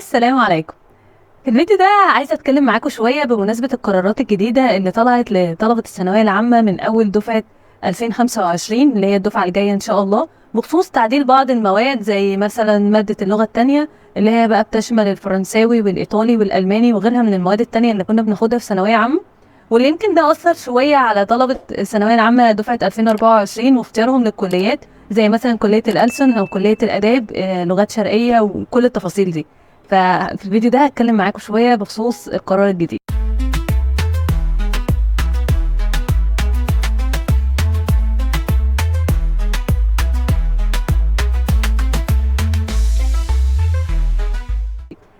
السلام عليكم. في الفيديو ده عايزة اتكلم معاكم شوية بمناسبة القرارات الجديدة اللي طلعت لطلبة الثانوية العامة من اول دفعة 2025 اللي هي الدفعة الجاية ان شاء الله، بخصوص تعديل بعض المواد زي مثلا مادة اللغة التانية اللي هي بقى بتشمل الفرنساوي والايطالي والالماني وغيرها من المواد التانية اللي كنا بناخدها في ثانوية عامة، واللي يمكن ده أثر شوية على طلبة الثانوية العامة دفعة 2024 واختيارهم للكليات زي مثلا كلية الألسن أو كلية الآداب، لغات شرقية وكل التفاصيل دي. ففي الفيديو ده هتكلم معاكم شوية بخصوص القرار الجديد.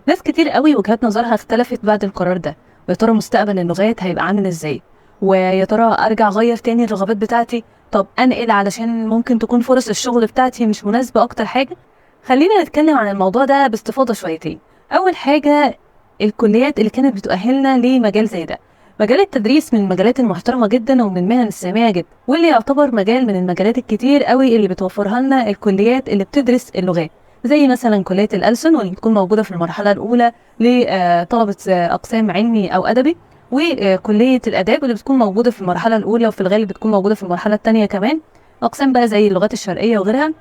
ناس كتير قوي وجهات نظرها اختلفت بعد القرار ده، ويا ترى مستقبل اللغات هيبقى عامل ازاي، ويا ترى ارجع اغير تاني الرغبات بتاعتي، طب انقل علشان ممكن تكون فرص الشغل بتاعتي مش مناسبة اكتر حاجة. خلينا نتكلم عن الموضوع ده باستفاضة شويتين. اول حاجة، الكليات اللي كانت بتؤهلنا لمجال زي ده. مجال التدريس من المجالات المحترمة جدا ومن المهن السامية جدا، واللي يعتبر مجال من المجالات الكتير قوي اللي بتوفرها لنا الكليات اللي بتدرس اللغات، زي مثلا كلية الألسن واللي بتكون موجودة في المرحلة الأولى لطلبة أقسام علمي أو أدبي، وكلية الآداب اللي بتكون موجودة في المرحلة الأولى وفي الغالب بتكون موجودة في المرحلة الثانية كمان، أقسام بقى زي اللغات الشرقية وغيرها.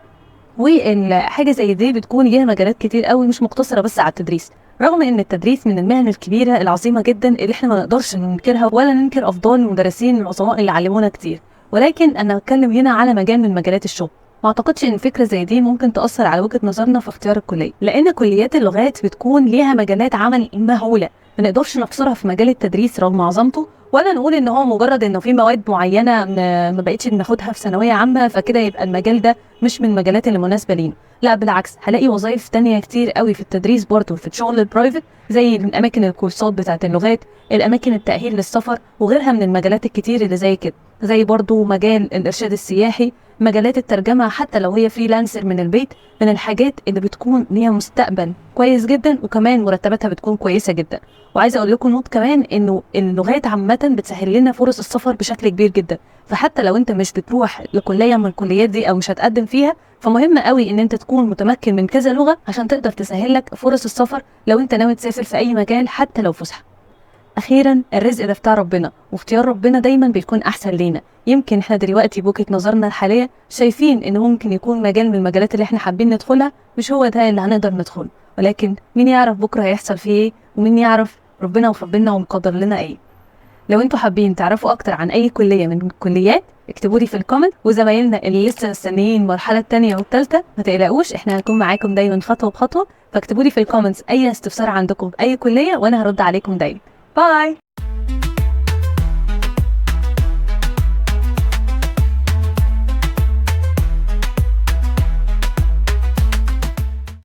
والحاجة زي دي بتكون ليها مجالات كتير قوي مش مقتصرة بس على التدريس، رغم ان التدريس من المهن الكبيرة العظيمة جدا اللي احنا ما نقدرش ننكرها ولا ننكر افضال المدرسين العظماء اللي علمونا كتير، ولكن انا بتكلم هنا على مجال من مجالات الشغل. ما اعتقدش ان فكرة زي دي ممكن تأثر على وجهة نظرنا في اختيار الكلية، لان كليات اللغات بتكون ليها مجالات عمل مهولة ما نقدرش نحصرها في مجال التدريس رغم عظمته، ولا نقول ان هو مجرد انه في مواد معينة ما بقتش بناخدها في ثانوية عامة فكده يبقى المجال ده مش من المجالات اللي مناسبة لينا. لا بالعكس، هلاقي وظائف تانية كتير قوي في التدريس برضه في الشغل البرايفت، زي اماكن الكورسات بتاعت اللغات، الاماكن التأهيل للسفر وغيرها من المجالات الكتير اللي زي كده، زي برضه مجال الارشاد السياحي، مجالات الترجمة حتى لو هي فريلانسر من البيت، من الحاجات اللي بتكون ليها مستقبل كويس جدا وكمان مرتباتها بتكون كويسة جدا. وعايزه اقول لكم نقطه كمان، انه اللغات عامه بتسهل لنا فرص السفر بشكل كبير جدا، فحتى لو انت مش بتروح لكليه من الكليات دي او مش هتقدم فيها، فمهم قوي ان انت تكون متمكن من كذا لغه عشان تقدر تسهل لك فرص السفر لو انت ناوي تسافر في اي مكان حتى لو فسحه. اخيرا، الرزق ده بتاع ربنا، واختيار ربنا دايما بيكون احسن لينا. يمكن احنا دلوقتي بوجهة نظرنا الحاليه شايفين ان ممكن يكون مجال من المجالات اللي احنا حابين ندخلها مش هو ده اللي هنقدر ندخله، ولكن مين يعرف بكره هيحصل فيه ايه، ومين يعرف ربنا وفضلنا ومقدر لنا ايه. لو انتوا حابين تعرفوا اكتر عن اي كليه من الكليات اكتبوا لي في الكومنت، وزمايلنا اللي لسه مستنيين المرحله الثانيه والثالثه ما تقلقوش، احنا هنكون معاكم دايما خطوه بخطوه، فاكتبوا لي في الكومنتس اي استفسار عندكم باي كليه وانا هرد عليكم دايما. باي.